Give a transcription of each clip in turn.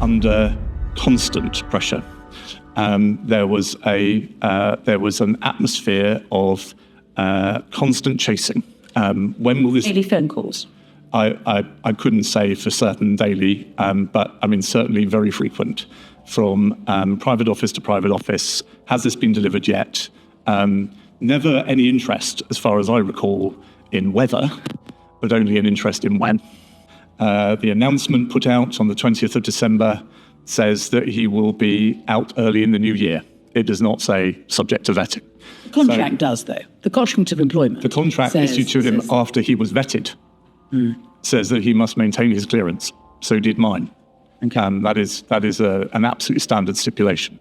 under constant pressure. There was an atmosphere of constant chasing. When will this... Daily phone calls? I couldn't say for certain daily, but I mean certainly very frequent, from private office to private office. Has this been delivered yet? Never any interest, as far as I recall, in whether, but only an interest in when. The announcement put out on the 20th of December says that he will be out early in the new year. It does not say subject to vetting. The contract does, though. The contract of employment. The contract issued to him after he was vetted says that he must maintain his clearance. So did mine. Okay. That is an absolutely standard stipulation.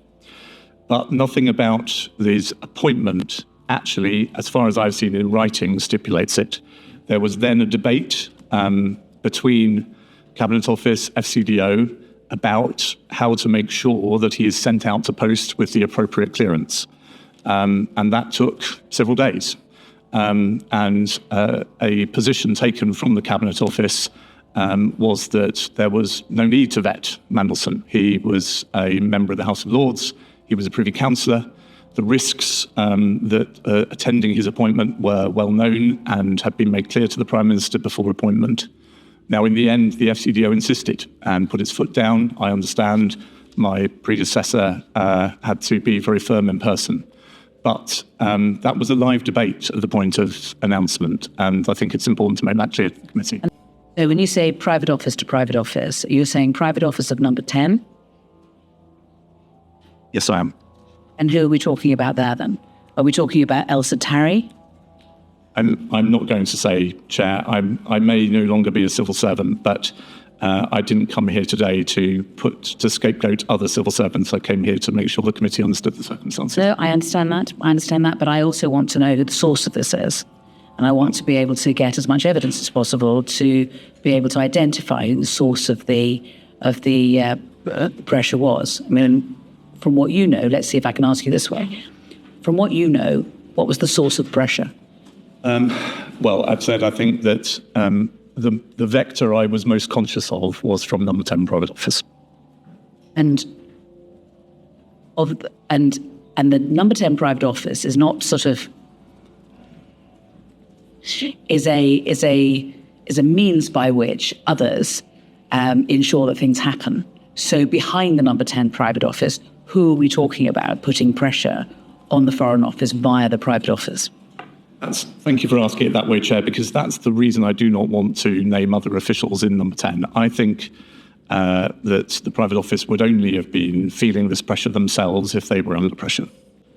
But nothing about his appointment actually, as far as I've seen in writing, stipulates it. There was then a debate between Cabinet Office, FCDO, about how to make sure that he is sent out to post with the appropriate clearance. And that took several days. And a position taken from the Cabinet Office was that there was no need to vet Mandelson. He was a member of the House of Lords. He was a Privy Councillor. The risks that attending his appointment were well known and had been made clear to the Prime Minister before appointment. Now, in the end, the FCDO insisted and put its foot down. I understand my predecessor had to be very firm in person. But that was a live debate at the point of announcement, and I think it's important to make that clear to the committee. So when you say private office to private office, you're saying private office of number 10? Yes, I am. And who are we talking about there then? Are we talking about Elsa Tarry? I'm not going to say, Chair. I may no longer be a civil servant, but I didn't come here today to scapegoat other civil servants. I came here to make sure the committee understood the circumstances. No, I understand that, but I also want to know who the source of this is. And I want to be able to get as much evidence as possible to be able to identify who the source of the pressure was. I mean, from what you know, let's see if I can ask you this way. From what you know, what was the source of pressure? Well, I've said I think that the vector I was most conscious of was from number 10 private office. And the number 10 private office is not sort of is a means by which others ensure that things happen. So behind the number 10 private office, who are we talking about putting pressure on the Foreign Office via the private office? Thank you for asking it that way, Chair, because that's the reason I do not want to name other officials in number 10. I think that the private office would only have been feeling this pressure themselves if they were under pressure.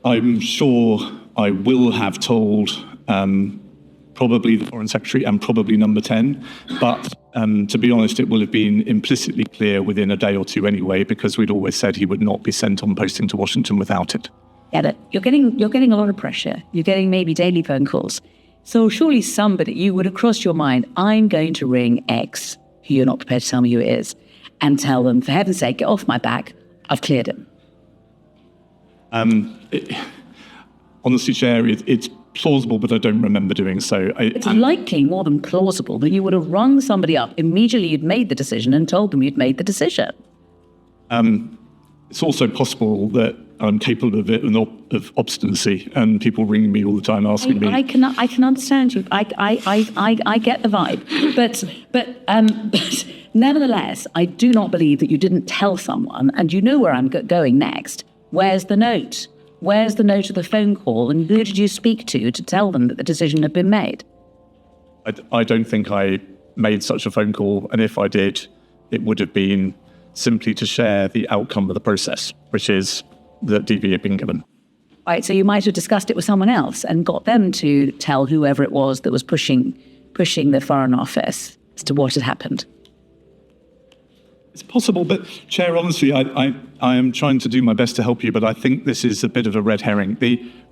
I'm sure I will have told probably the Foreign Secretary and probably number 10, but to be honest, it will have been implicitly clear within a day or two anyway, because we'd always said he would not be sent on posting to Washington without it. Get it. You're getting a lot of pressure. You're getting maybe daily phone calls. So surely somebody, you would have crossed your mind, I'm going to ring X, who you're not prepared to tell me who it is, and tell them, for heaven's sake, get off my back, I've cleared him. Honestly, Chair, it's plausible, but I don't remember doing so. It's likely more than plausible that you would have rung somebody up immediately you'd made the decision and told them you'd made the decision. It's also possible that I'm capable of obstinacy, and people ringing me all the time asking me. I can understand you. I get the vibe, but nevertheless, I do not believe that you didn't tell someone, and you know where I'm going next. Where's the note? Where's the note of the phone call, and who did you speak to tell them that the decision had been made? I don't think I made such a phone call, and if I did, it would have been simply to share the outcome of the process, which is that DV had been given. Right, so you might have discussed it with someone else and got them to tell whoever it was that was pushing the Foreign Office as to what had happened. It's possible, but Chair, honestly, I am trying to do my best to help you, but I think this is a bit of a red herring.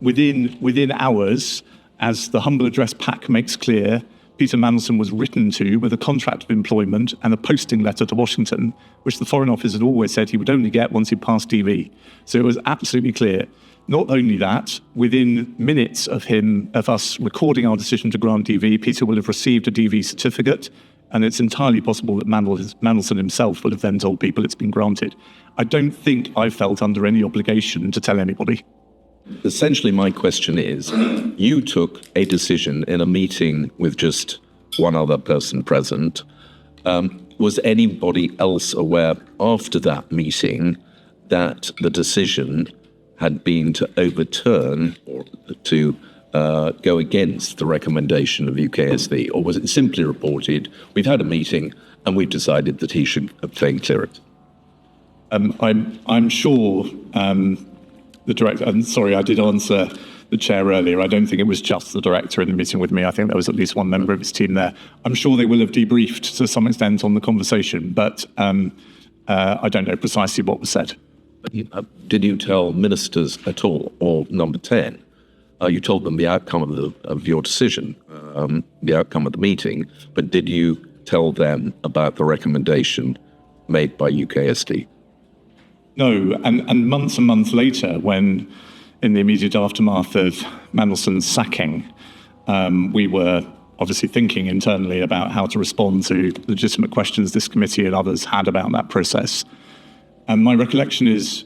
Within hours, as the humble address pack makes clear, Peter Mandelson was written to with a contract of employment and a posting letter to Washington, which the Foreign Office had always said he would only get once he passed DV. So it was absolutely clear. Not only that, within minutes of us recording our decision to grant DV, Peter will have received a DV certificate. And it's entirely possible that Mandelson himself would have then told people it's been granted. I don't think I felt under any obligation to tell anybody. Essentially, my question is, you took a decision in a meeting with just one other person present. Was anybody else aware after that meeting that the decision had been to overturn or to go against the recommendation of UKSV? Or was it simply reported, we've had a meeting and we've decided that he should obtain clearance? I'm sure the director, and sorry, I did answer the chair earlier. I don't think it was just the director in the meeting with me. I think there was at least one member of his team there. I'm sure they will have debriefed to some extent on the conversation, but I don't know precisely what was said. Did you tell ministers at all, or number 10? You told them the outcome of your decision, the outcome of the meeting, but did you tell them about the recommendation made by UKSD? No, and months later, when in the immediate aftermath of Mandelson's sacking, we were obviously thinking internally about how to respond to legitimate questions this committee and others had about that process. And my recollection is,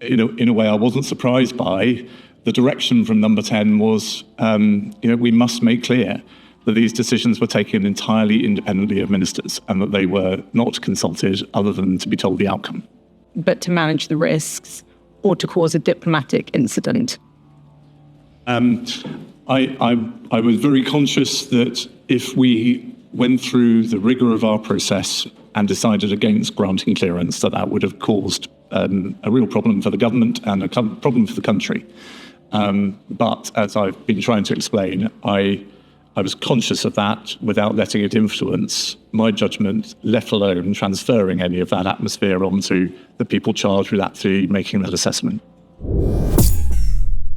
in a way, I wasn't surprised by the direction from number 10 was, we must make clear that these decisions were taken entirely independently of ministers and that they were not consulted other than to be told the outcome. But to manage the risks or to cause a diplomatic incident? I was very conscious that if we went through the rigour of our process and decided against granting clearance, that would have caused a real problem for the government and a problem for the country. But as I've been trying to explain, I was conscious of that without letting it influence my judgment, let alone transferring any of that atmosphere onto the people charged with actually making that assessment.